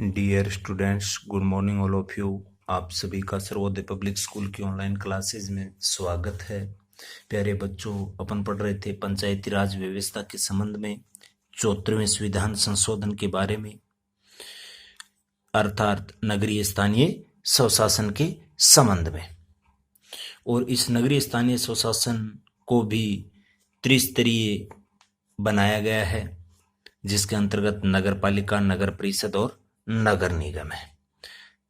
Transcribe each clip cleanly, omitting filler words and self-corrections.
Dear students, good morning all of you. आप सभी का सर्वोदय पब्लिक स्कूल की ऑनलाइन क्लासेस में स्वागत है। प्यारे बच्चों, अपन पढ़ रहे थे पंचायती राज व्यवस्था के संबंध में 74वें संविधान संशोधन के बारे में, अर्थात नगरीय स्थानीय स्वशासन के संबंध में। और इस नगरीय स्थानीय स्वशासन को भी त्रिस्तरीय बनाया गया है, जिसके अंतर्गत नगर पालिका, नगर परिषद और नगर निगम है।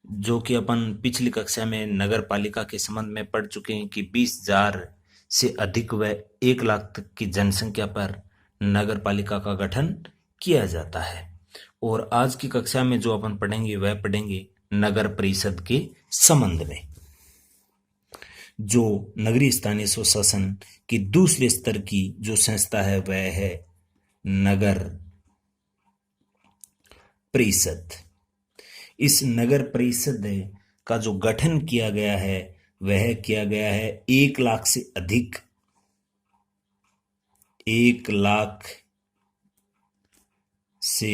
जो कि अपन पिछली कक्षा में नगर पालिका के संबंध में पढ़ चुके हैं कि 20,000 से अधिक व 1 लाख तक की जनसंख्या पर नगर पालिका का गठन किया जाता है। और आज की कक्षा में जो अपन पढ़ेंगे वह पढ़ेंगे नगर परिषद के संबंध में। जो नगरीय स्थानीय स्वशासन की दूसरे स्तर की जो संस्था है वह है नगर परिषद। इस नगर परिषद का जो गठन किया गया है वह किया गया है 1 लाख से अधिक 1 लाख से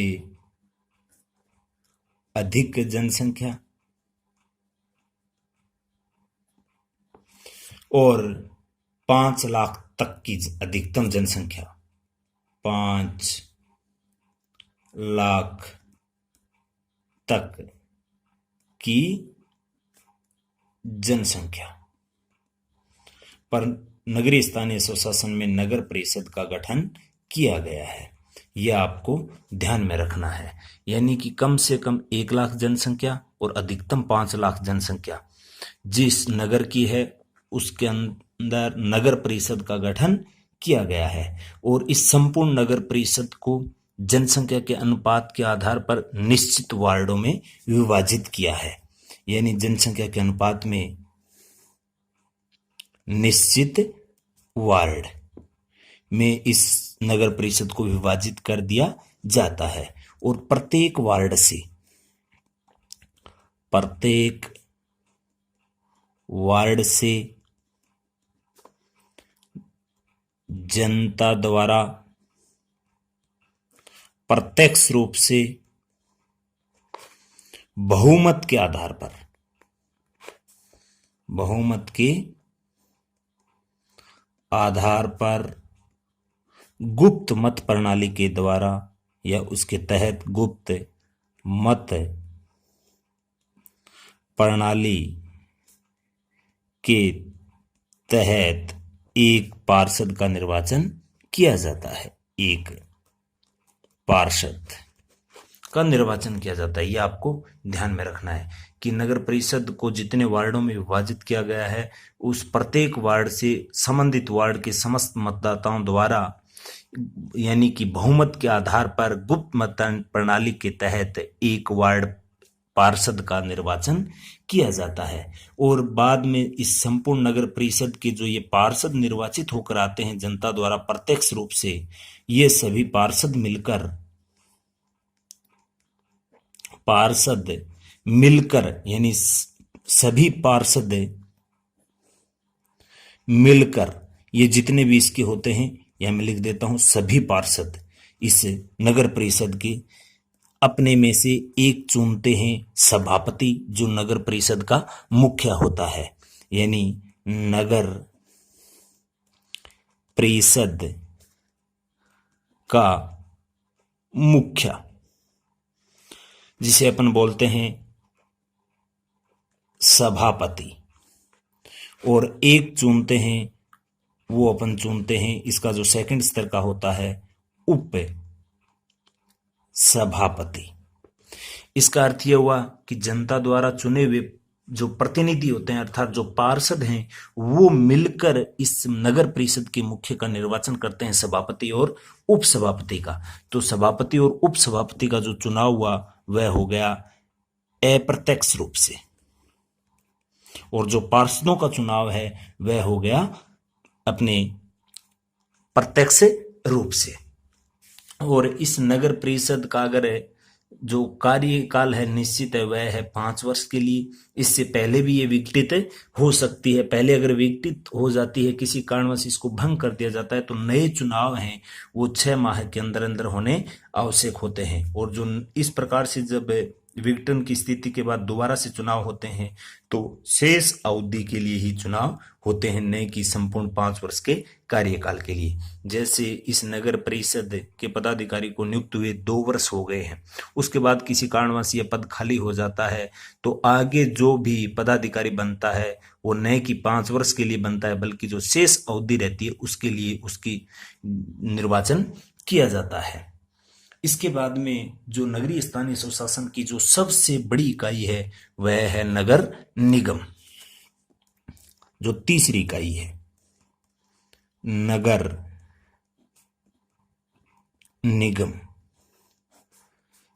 अधिक जनसंख्या और 5 लाख तक की अधिकतम जनसंख्या, 5 लाख तक की जनसंख्या पर नगरीय स्थानीय स्वशासन में नगर परिषद का गठन किया गया है। यह आपको ध्यान में रखना है। यानी कि कम से कम 1 लाख जनसंख्या और अधिकतम 5 लाख जनसंख्या जिस नगर की है उसके अंदर नगर परिषद का गठन किया गया है। और इस संपूर्ण नगर परिषद को जनसंख्या के अनुपात के आधार पर निश्चित वार्डों में विभाजित किया है। यानी जनसंख्या के अनुपात में निश्चित वार्ड में इस नगर परिषद को विभाजित कर दिया जाता है। और प्रत्येक वार्ड से जनता द्वारा प्रत्यक्ष रूप से बहुमत के आधार पर गुप्त मत प्रणाली के द्वारा या उसके तहत गुप्त मत प्रणाली के तहत एक पार्षद का निर्वाचन किया जाता है। एक पार्षद का निर्वाचन किया जाता है। यह आपको ध्यान में रखना है कि नगर परिषद को जितने वार्डों में विभाजित किया गया है उस प्रत्येक वार्ड से संबंधित वार्ड के समस्त मतदाताओं द्वारा यानी कि बहुमत के आधार पर गुप्त मतदान प्रणाली के तहत एक वार्ड पार्षद का निर्वाचन किया जाता है। और बाद में इस संपूर्ण नगर परिषद के जो ये पार्षद निर्वाचित होकर आते हैं जनता द्वारा प्रत्यक्ष रूप से, ये सभी पार्षद मिलकर यानी सभी पार्षद मिलकर ये जितने भी इसके होते हैं, यह मैं लिख देता हूं, सभी पार्षद इस नगर परिषद के अपने में से एक चुनते हैं सभापति, जो नगर परिषद का मुखिया होता है। यानी नगर परिषद का मुखिया जिसे अपन बोलते हैं सभापति, और एक चुनते हैं वो अपन चुनते हैं, इसका जो सेकंड स्तर का होता है उप सभापति। इसका अर्थ यह हुआ कि जनता द्वारा चुने हुए जो प्रतिनिधि होते हैं अर्थात जो पार्षद हैं वो मिलकर इस नगर परिषद के मुखिया का निर्वाचन करते हैं, सभापति और उप सभापति का। तो सभापति और उप सभापति का जो चुनाव हुआ वह हो गया अप्रत्यक्ष रूप से, और जो पार्षदों का चुनाव है वह हो गया अपने प्रत्यक्ष रूप से। और इस नगर परिषद का अगर जो कार्यकाल है निश्चित है वह है 5 वर्ष के लिए। इससे पहले भी ये विघटित हो सकती है। पहले अगर विघटित हो जाती है, किसी कारणवश इसको भंग कर दिया जाता है, तो नए चुनाव हैं वो 6 माह के अंदर अंदर होने आवश्यक होते हैं। और जो इस प्रकार से जब विघटन की स्थिति के बाद दोबारा से चुनाव होते हैं तो शेष अवधि के लिए ही चुनाव होते हैं, न कि संपूर्ण 5 वर्ष के कार्यकाल के लिए। जैसे इस नगर परिषद के पदाधिकारी को नियुक्त हुए 2 वर्ष हो गए हैं, उसके बाद किसी कारणवश यह पद खाली हो जाता है तो आगे जो भी पदाधिकारी बनता है वो न कि 5 वर्ष के लिए बनता है, बल्कि जो शेष अवधि रहती है उसके लिए उसकी निर्वाचन किया जाता है। इसके बाद में जो नगरीय स्थानीय स्वशासन की जो सबसे बड़ी इकाई है वह है नगर निगम। जो तीसरी इकाई है नगर निगम,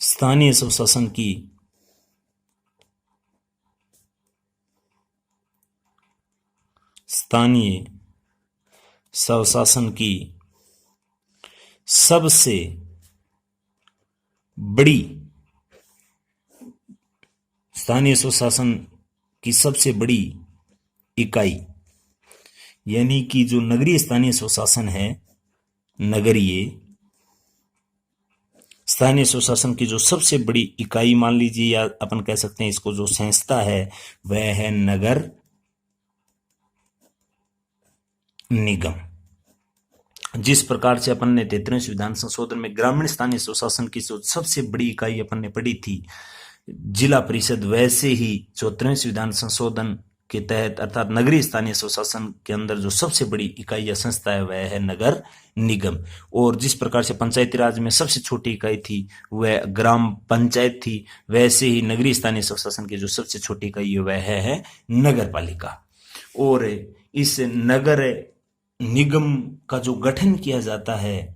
स्थानीय स्वशासन की सबसे बड़ी स्थानीय स्वशासन की सबसे बड़ी इकाई, यानी कि जो नगरीय स्थानीय स्वशासन है, नगरीय स्थानीय स्वशासन की जो सबसे बड़ी इकाई मान लीजिए, या अपन कह सकते हैं इसको जो संस्था है वह है नगर निगम। जिस प्रकार से अपन ने 33वें संविधान संशोधन में ग्रामीण स्थानीय स्वशासन की जो सबसे बड़ी इकाई अपन ने पढ़ी थी जिला परिषद, वैसे ही 74वें संविधान संशोधन के तहत अर्थात नगरीय स्थानीय स्वशासन के अंदर जो सबसे बड़ी इकाई या संस्था है वह है नगर निगम। और जिस प्रकार से पंचायती राज में सबसे छोटी इकाई थी वह ग्राम पंचायत थी, वैसे ही नगरीय स्थानीय स्वशासन की जो सबसे छोटी इकाई है वह है नगर पालिका। और इस नगर निगम का जो गठन किया जाता है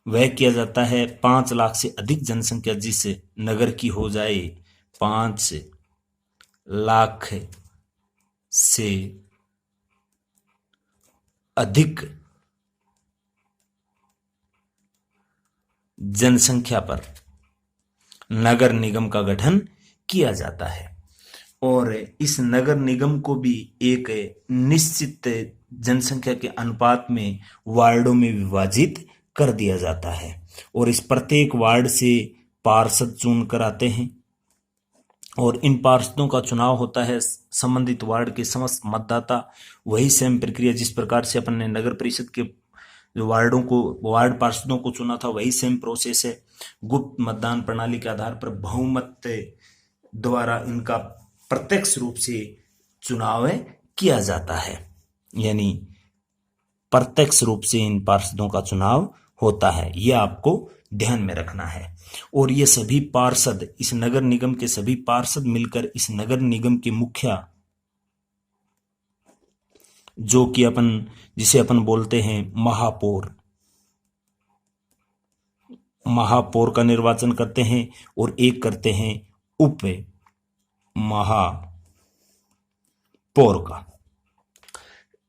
वह किया जाता है 5 लाख से अधिक जनसंख्या जिस नगर की हो जाए, 5 लाख से अधिक जनसंख्या पर नगर निगम का गठन किया जाता है। और इस नगर निगम को भी एक निश्चित जनसंख्या के अनुपात में वार्डों में विभाजित कर दिया जाता है और इस प्रत्येक वार्ड से पार्षद चुन कर आते हैं और इन पार्षदों का चुनाव होता है संबंधित वार्ड के समस्त मतदाता। वही सेम प्रक्रिया जिस प्रकार से अपन ने नगर परिषद के जो वार्ड पार्षदों को चुना था वही सेम प्रोसेस है। गुप्त मतदान प्रणाली के आधार पर बहुमत द्वारा इनका प्रत्यक्ष रूप से चुनाव किया जाता है, यानी प्रत्यक्ष रूप से इन पार्षदों का चुनाव होता है। यह आपको ध्यान में रखना है। और ये सभी पार्षद, इस नगर निगम के सभी पार्षद मिलकर इस नगर निगम के मुखिया, जो कि जिसे अपन बोलते हैं महापौर का निर्वाचन करते हैं और एक करते हैं उप महापौर का।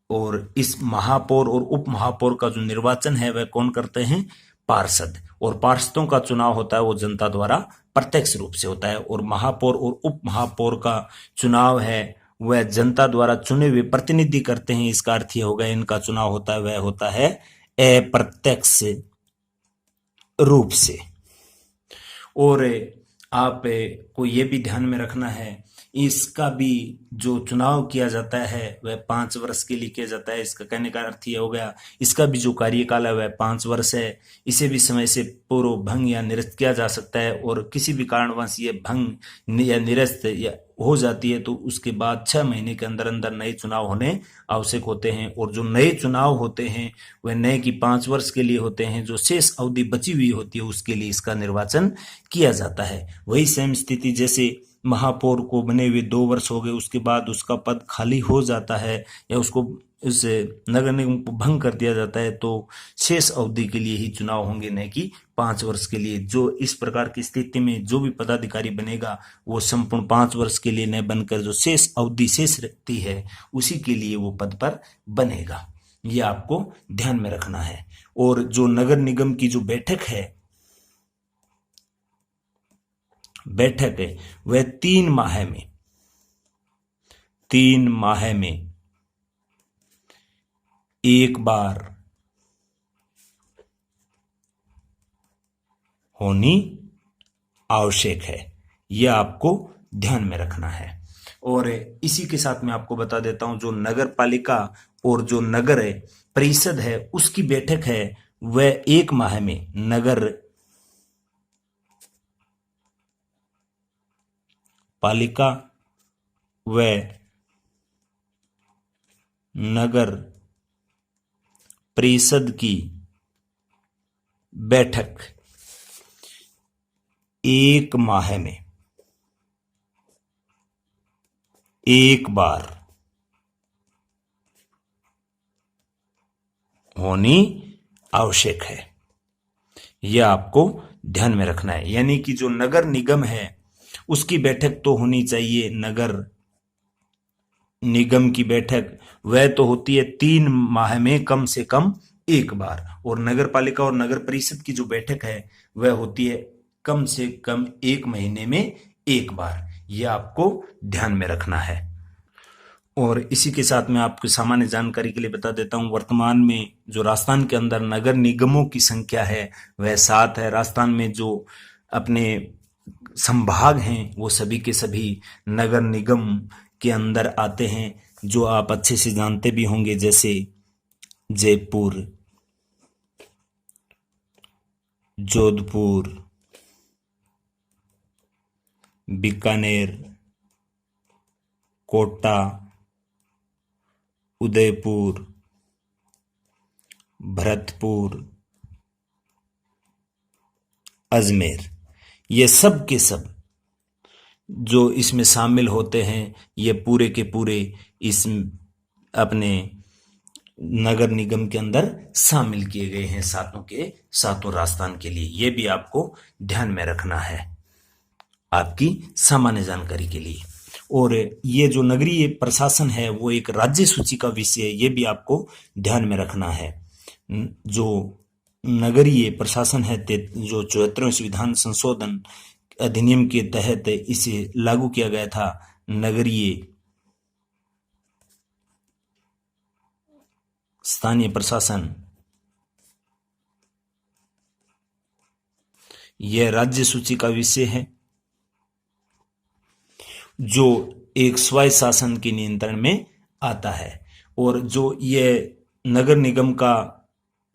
और इस महापौर और उप महापौर का जो निर्वाचन है वह कौन करते हैं? पार्षद। और पार्षदों का चुनाव होता है वो जनता द्वारा प्रत्यक्ष रूप से होता है। और महापौर और उप महापौर का चुनाव है वह जनता द्वारा चुने हुए प्रतिनिधि करते हैं। इसका अर्थ यह होगा इनका चुनाव होता है वह होता है अप्रत्यक्ष रूप से। और आपको ये भी ध्यान में रखना है इसका भी जो चुनाव किया जाता है वह 5 वर्ष के लिए किया जाता है। इसका कहने का अर्थ यह हो गया इसका भी जो कार्यकाल है वह 5 वर्ष है। इसे भी समय से पूर्व भंग या निरस्त किया जा सकता है और किसी भी कारणवश ये भंग या निरस्त या हो जाती है तो उसके बाद 6 महीने के अंदर अंदर नए चुनाव होने आवश्यक होते हैं। और जो नए चुनाव होते हैं वह नए की 5 वर्ष के लिए होते हैं। जो शेष अवधि बची हुई होती है उसके लिए इसका निर्वाचन किया जाता है। वही सेम स्थिति जैसे महापौर को बने हुए 2 वर्ष हो गए उसके बाद उसका पद खाली हो जाता है या उसको इस नगर निगम को भंग कर दिया जाता है तो शेष अवधि के लिए ही चुनाव होंगे, न कि 5 वर्ष के लिए। जो इस प्रकार की स्थिति में जो भी पदाधिकारी बनेगा वो संपूर्ण 5 वर्ष के लिए न बनकर जो शेष अवधि शेष रहती है उसी के लिए वो पद पर बनेगा। ये आपको ध्यान में रखना है। और जो नगर निगम की जो बैठक है वह 3 माह में एक बार होनी आवश्यक है। यह आपको ध्यान में रखना है। और इसी के साथ मैं आपको बता देता हूं, जो नगर पालिका और जो नगर परिषद है उसकी बैठक है वह 1 माह में नगर पालिका व नगर परिषद की बैठक 1 माह में 1 बार होनी आवश्यक है। यह आपको ध्यान में रखना है। यानी कि जो नगर निगम है उसकी बैठक तो होनी चाहिए, नगर निगम की बैठक वह तो होती है 3 माह में कम से कम 1 बार, और नगर पालिका और नगर परिषद की जो बैठक है वह होती है कम से कम 1 महीने में 1 बार। यह आपको ध्यान में रखना है। और इसी के साथ मैं आपको सामान्य जानकारी के लिए बता देता हूं, वर्तमान में जो राजस्थान के अंदर नगर निगमों की संख्या है वह 7 है। राजस्थान में जो अपने संभाग हैं वो सभी के सभी नगर निगम के अंदर आते हैं, जो आप अच्छे से जानते भी होंगे, जैसे जयपुर, जोधपुर, बीकानेर, कोटा, उदयपुर, भरतपुर, अजमेर। ये सब के सब जो इसमें शामिल होते हैं ये पूरे के पूरे इस अपने नगर निगम के अंदर शामिल किए गए हैं, सातों के सातों राजस्थान के लिए। ये भी आपको ध्यान में रखना है आपकी सामान्य जानकारी के लिए। और ये जो नगरीय प्रशासन है वो एक राज्य सूची का विषय है, ये भी आपको ध्यान में रखना है। जो नगरीय प्रशासन है जो 74वें संविधान संशोधन अधिनियम के तहत इसे लागू किया गया था, नगरीय स्थानीय प्रशासन, यह राज्य सूची का विषय है जो एक स्वायत्त शासन के नियंत्रण में आता है। और जो ये नगर निगम का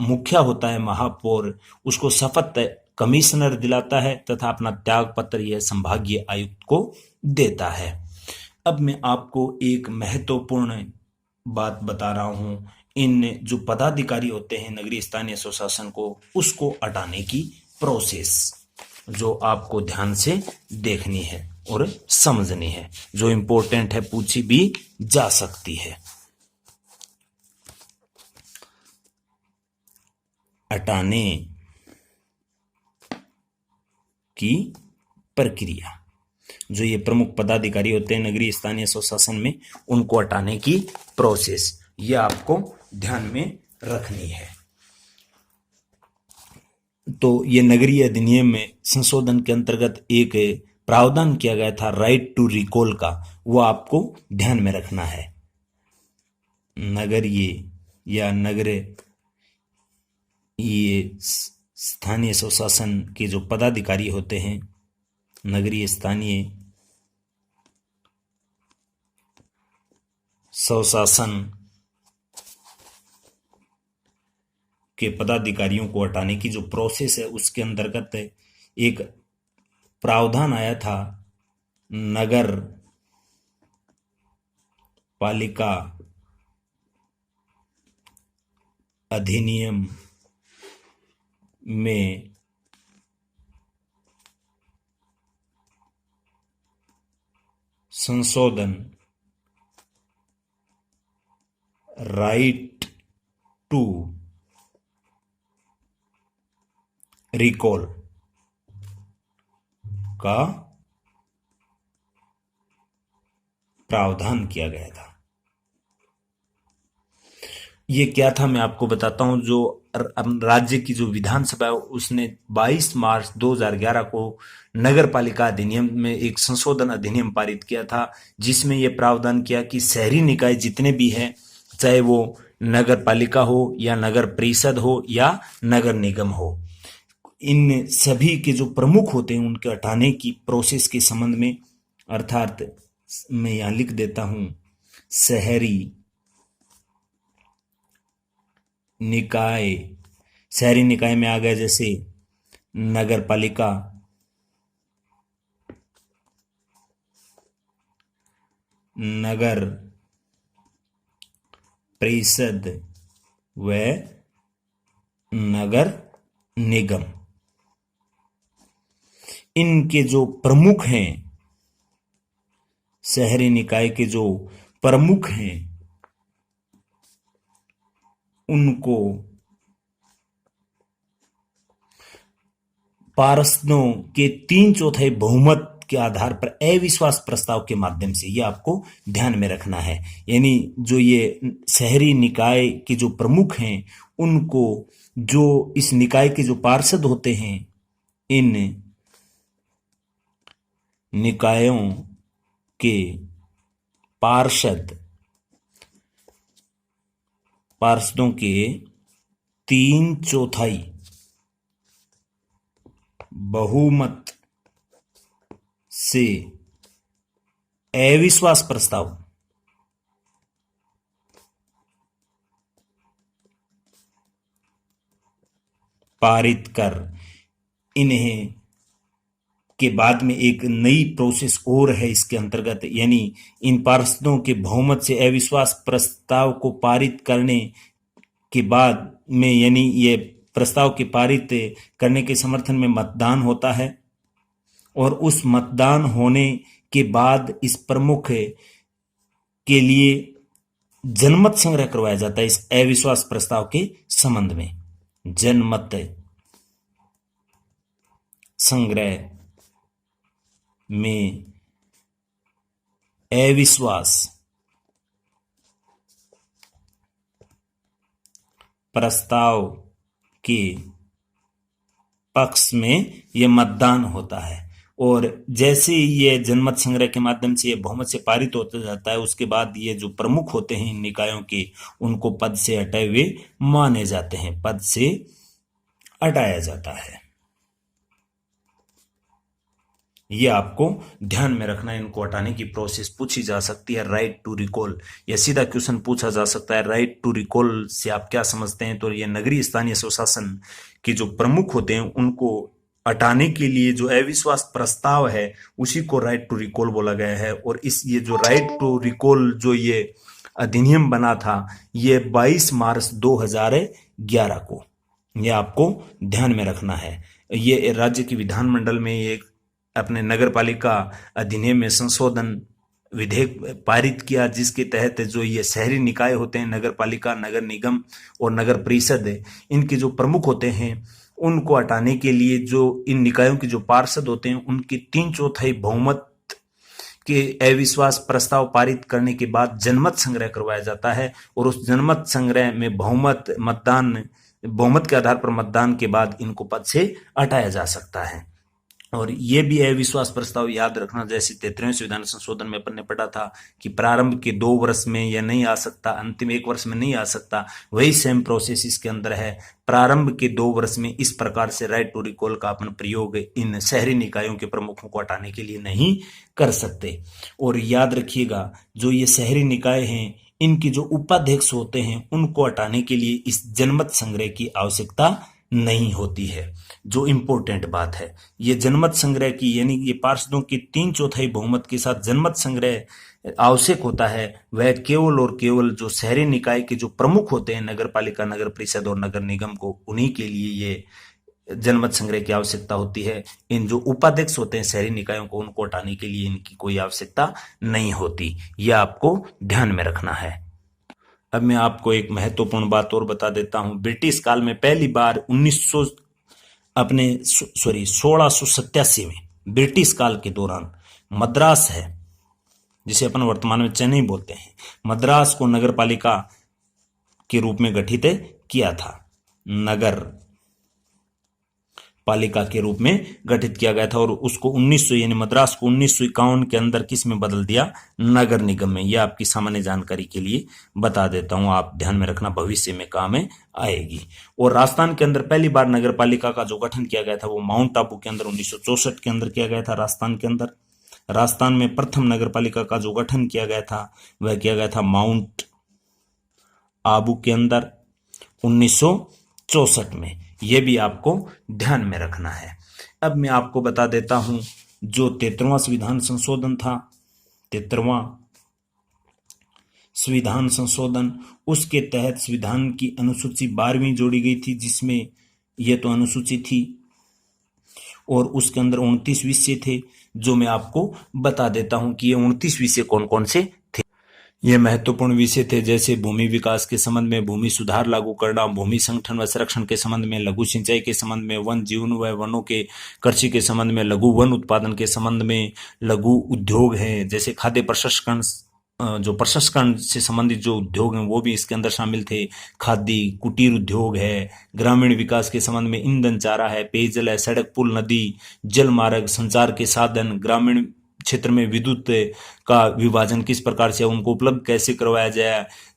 मुखिया होता है महापौर, उसको शपथ कमिश्नर दिलाता है तथा अपना त्याग पत्र यह संभागीय आयुक्त को देता है। अब मैं आपको एक महत्वपूर्ण बात बता रहा हूं, इन जो पदाधिकारी होते हैं नगरीय स्थानीय स्वशासन को, उसको हटाने की प्रोसेस जो आपको ध्यान से देखनी है और समझनी है, जो इंपॉर्टेंट है, पूछी भी जा सकती है। हटाने की प्रक्रिया, जो ये प्रमुख पदाधिकारी होते हैं नगरीय स्थानीय स्वशासन में, उनको हटाने की प्रोसेस, ये आपको ध्यान में रखनी है। तो ये नगरीय अधिनियम में संशोधन के अंतर्गत एक प्रावधान किया गया था राइट टू रिकॉल का, वो आपको ध्यान में रखना है। नगरीय या नगर ये स्थानीय स्वशासन के जो पदाधिकारी होते हैं, नगरीय स्थानीय स्वशासन के पदाधिकारियों को हटाने की जो प्रोसेस है, उसके अंतर्गत एक प्रावधान आया था नगर पालिका अधिनियम में संशोधन, राइट टू रिकॉल का प्रावधान किया गया था। ये क्या था मैं आपको बताता हूं। जो राज्य की जो विधानसभा है उसने 22 मार्च 2011 को नगर पालिका अधिनियम में एक संशोधन अधिनियम पारित किया था, जिसमें यह प्रावधान किया कि शहरी निकाय जितने भी हैं, चाहे वो नगर पालिका हो या नगर परिषद हो या नगर निगम हो, इन सभी के जो प्रमुख होते हैं उनके हटाने की प्रोसेस के संबंध में, अर्थात मैं यहां लिख देता हूं शहरी निकाय। शहरी निकाय में आ गया जैसे नगर पालिका, नगर परिषद व नगर निगम। इनके जो प्रमुख हैं, शहरी निकाय के जो प्रमुख हैं, उनको पार्षदों के 3/4 बहुमत के आधार पर अविश्वास प्रस्ताव के माध्यम से, ये आपको ध्यान में रखना है। यानी जो ये शहरी निकाय के जो प्रमुख हैं, उनको जो इस निकाय के जो पार्षद होते हैं, इन निकायों के पार्षदों के 3/4 बहुमत से अविश्वास प्रस्ताव पारित कर इन्हें के बाद में एक नई प्रोसेस और है इसके अंतर्गत, यानी इन पार्षदों के बहुमत से अविश्वास प्रस्ताव को पारित करने के बाद में, यानी ये प्रस्ताव के पारित करने के समर्थन में मतदान होता है, और उस मतदान होने के बाद इस प्रमुख के लिए जनमत संग्रह करवाया जाता है। इस अविश्वास प्रस्ताव के संबंध में जनमत संग्रह में अविश्वास प्रस्ताव के पक्ष में यह मतदान होता है, और जैसे ये जनमत संग्रह के माध्यम से ये बहुमत से पारित होता जाता है, उसके बाद ये जो प्रमुख होते हैं इन निकायों के, उनको पद से हटाए हुए माने जाते हैं, पद से हटाया जाता है। ये आपको ध्यान में रखना है। इनको हटाने की प्रोसेस पूछी जा सकती है, राइट टू रिकॉल, या सीधा क्वेश्चन पूछा जा सकता है, राइट टू रिकॉल से आप क्या समझते हैं? तो ये नगरीय स्थानीय स्वशासन के जो प्रमुख होते हैं उनको हटाने के लिए जो अविश्वास प्रस्ताव है उसी को राइट टू रिकॉल बोला गया है। और इस ये जो राइट टू रिकॉल जो ये अधिनियम बना था, ये 22 मार्च 2011 को, ये आपको ध्यान में रखना है। ये राज्य की विधानमंडल में एक अपने नगर पालिका अधिनियम में संशोधन विधेयक पारित किया, जिसके तहत जो ये शहरी निकाय होते हैं, नगर पालिका, नगर निगम और नगर परिषद, इनके जो प्रमुख होते हैं उनको हटाने के लिए जो इन निकायों के जो पार्षद होते हैं उनके 3/4 बहुमत के अविश्वास प्रस्ताव पारित करने के बाद जनमत संग्रह करवाया जाता है, और उस जनमत संग्रह में बहुमत के आधार पर मतदान के बाद इनको पद से हटाया जा सकता है। और ये भी अविश्वास प्रस्ताव याद रखना, जैसे 33वें संविधान संशोधन में अपन ने पढ़ा था कि प्रारंभ के 2 वर्ष में यह नहीं आ सकता, अंतिम 1 वर्ष में नहीं आ सकता, वही सेम प्रोसेस इसके अंदर है। प्रारंभ के 2 वर्ष में इस प्रकार से राइट टू रिकॉल का अपन प्रयोग इन शहरी निकायों के प्रमुखों को हटाने के लिए नहीं कर सकते। और याद रखिएगा, जो ये शहरी निकाय हैं, इनके जो उपाध्यक्ष होते हैं उनको हटाने के लिए इस जनमत संग्रह की आवश्यकता नहीं होती है। जो इंपॉर्टेंट बात है, ये जनमत संग्रह की, यानी ये पार्षदों की 3/4 बहुमत के साथ जनमत संग्रह आवश्यक होता है, वह केवल और केवल जो शहरी निकाय के जो प्रमुख होते हैं, नगर पालिका, नगर परिषद और नगर निगम को, उन्हीं के लिए ये जनमत संग्रह की आवश्यकता होती है। इन जो उपाध्यक्ष होते हैं शहरी निकायों को, उनको हटाने के लिए इनकी कोई आवश्यकता नहीं होती। यह आपको ध्यान में रखना है। अब मैं आपको एक महत्वपूर्ण बात और बता देता हूं। ब्रिटिश काल में पहली बार 1687 में ब्रिटिश काल के दौरान मद्रास है, जिसे अपन वर्तमान में चेन्नई बोलते हैं, मद्रास को नगर पालिका के रूप में गठित किया था। नगर पालिका के रूप में गठित किया गया था और उसको 1900 यानी मद्रास को 1951 के अंदर किस में बदल दिया, नगर निगम में। यह आपकी सामान्य जानकारी के लिए बता देता हूं, आप ध्यान में रखना, भविष्य में काम में आएगी। और राजस्थान के अंदर पहली बार नगर पालिका का जो गठन किया गया था वो माउंट आबू के अंदर 1964 के अंदर किया गया था। राजस्थान के अंदर, राजस्थान में प्रथम नगर पालिका का जो गठन किया गया था वह किया गया था माउंट आबू के अंदर 1964 में। यह भी आपको ध्यान में रखना है। अब मैं आपको बता देता हूं जो 73वां संविधान संशोधन था, 73वां संविधान संशोधन, उसके तहत संविधान की अनुसूची 12वीं जोड़ी गई थी, जिसमें यह तो अनुसूची थी और उसके अंदर 29 विषय थे, जो मैं आपको बता देता हूं कि ये 29 विषय कौन कौन से थे। ये महत्वपूर्ण विषय थे जैसे भूमि विकास के संबंध में भूमि सुधार लागू करना, भूमि संगठन व संरक्षण के संबंध में, लघु सिंचाई के संबंध में, वन जीवन व वनों के कृषि के संबंध में, लघु वन उत्पादन के संबंध में, लघु उद्योग है जैसे खाद्य प्रसंस्करण, जो प्रसंस्करण से संबंधित जो उद्योग हैं वो भी इसके अंदर शामिल थे, खादी कुटीर उद्योग है, ग्रामीण विकास के संबंध में ईंधन चारा है, पेयजल है, सड़क पुल नदी जल मार्ग, संचार के साधन, ग्रामीण क्षेत्र में विद्युत का विभाजन किस प्रकार से, उनको उपलब्ध कैसे करवाया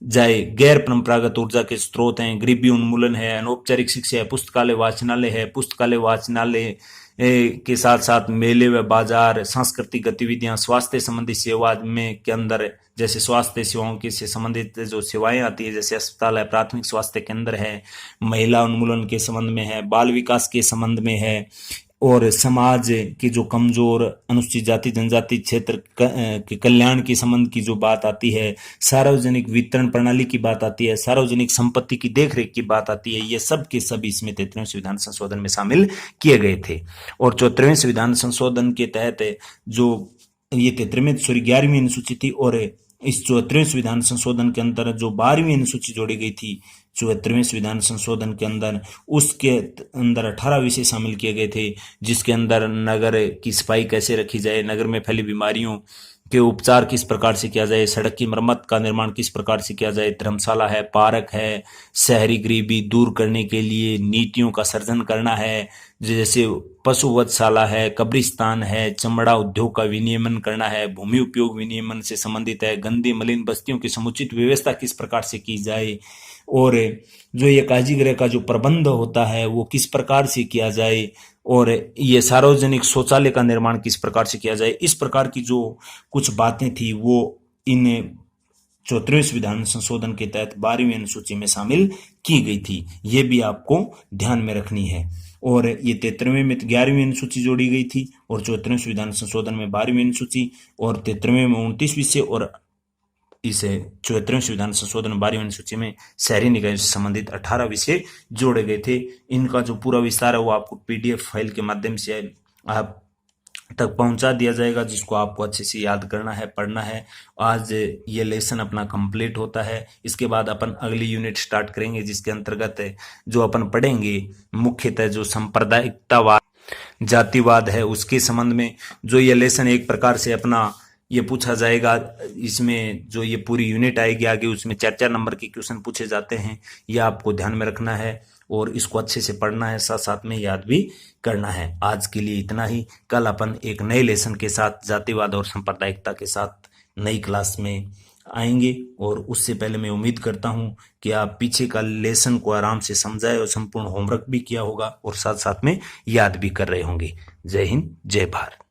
जाए, गैर परंपरागत ऊर्जा के स्रोत हैं, गरीबी उन्मूलन है, अनौपचारिक शिक्षा है, पुस्तकालय वाचनालय है, पुस्तकालय वाचनालय के साथ साथ मेले व बाजार, सांस्कृतिक गतिविधियां, स्वास्थ्य संबंधी सेवा में के अंदर जैसे स्वास्थ्य सेवाओं के से संबंधित जो सेवाएं आती है जैसे अस्पताल है, प्राथमिक स्वास्थ्य केंद्र है, महिला उन्मूलन के संबंध में है, बाल विकास के संबंध में है, और समाज के जो कमजोर अनुसूचित जाति जनजाति क्षेत्र के कल्याण के संबंध की जो बात आती है, सार्वजनिक वितरण प्रणाली की बात आती है, सार्वजनिक संपत्ति की देखरेख की बात आती है, ये सब के सब इसमें 73वें संविधान संशोधन में शामिल किए गए थे। और 74वें संविधान संशोधन के तहत जो ये 11वीं अनुसूची थी और इस 74वें संविधान संशोधन के अंदर जो 12वीं अनुसूची जोड़ी गई थी 74वें संविधान संशोधन के अंदर, उसके अंदर 18 विषय शामिल किए गए थे, जिसके अंदर नगर की सफाई कैसे रखी जाए, नगर में फैली बीमारियों के उपचार किस प्रकार से किया जाए, सड़क की मरम्मत का निर्माण किस प्रकार से किया जाए, धर्मशाला है, पार्क है, शहरी गरीबी दूर करने के लिए नीतियों का सर्जन करना है, जैसे पशु वधशाला है, कब्रिस्तान है, चमड़ा उद्योग का विनियमन करना है, भूमि उपयोग विनियमन से संबंधित है, गंदी मलिन बस्तियों की समुचित व्यवस्था किस प्रकार से की जाए, और जो ये कारागृह का जो प्रबंध होता है वो किस प्रकार से किया जाए, और ये सार्वजनिक शौचालय का निर्माण किस प्रकार से किया जाए। इस प्रकार की जो कुछ बातें थी वो इन 74वें संविधान संशोधन के तहत 12वीं अनुसूची में शामिल की गई थी। ये भी आपको ध्यान में रखनी है। और ये 73वें में 11वीं अनुसूची जोड़ी गई थी और 74वें संविधान संशोधन में 12वीं अनुसूची, और 73वें में 29 विषय और इस 74वें संविधान संशोधन 12वीं अनुसूची में शहरी निकाय से संबंधित 18 विषय जोड़े गए थे। इनका जो पूरा विस्तार है वो आपको PDF फाइल के माध्यम से आप तक पहुंचा दिया जाएगा, जिसको आपको अच्छे से याद करना है, पढ़ना है। आज ये लेसन अपना कंप्लीट होता है। इसके बाद अपन अगली यूनिट स्टार्ट करेंगे, जिसके अंतर्गत जो अपन पढ़ेंगे मुख्यतः जो सांप्रदायिकतावाद जातिवाद है उसके संबंध में। जो ये लेसन एक प्रकार से अपना ये पूछा जाएगा, इसमें जो ये पूरी यूनिट आएगी आगे उसमें 4-4 नंबर के क्वेश्चन पूछे जाते हैं। ये आपको ध्यान में रखना है और इसको अच्छे से पढ़ना है, साथ साथ में याद भी करना है। आज के लिए इतना ही। कल अपन एक नए लेसन के साथ जातिवाद और सांप्रदायिकता के साथ नई क्लास में आएंगे, और उससे पहले मैं उम्मीद करता हूं कि आप पीछे का लेसन को आराम से समझाए और संपूर्ण होमवर्क भी किया होगा और साथ साथ में याद भी कर रहे होंगे। जय हिंद, जय भारत।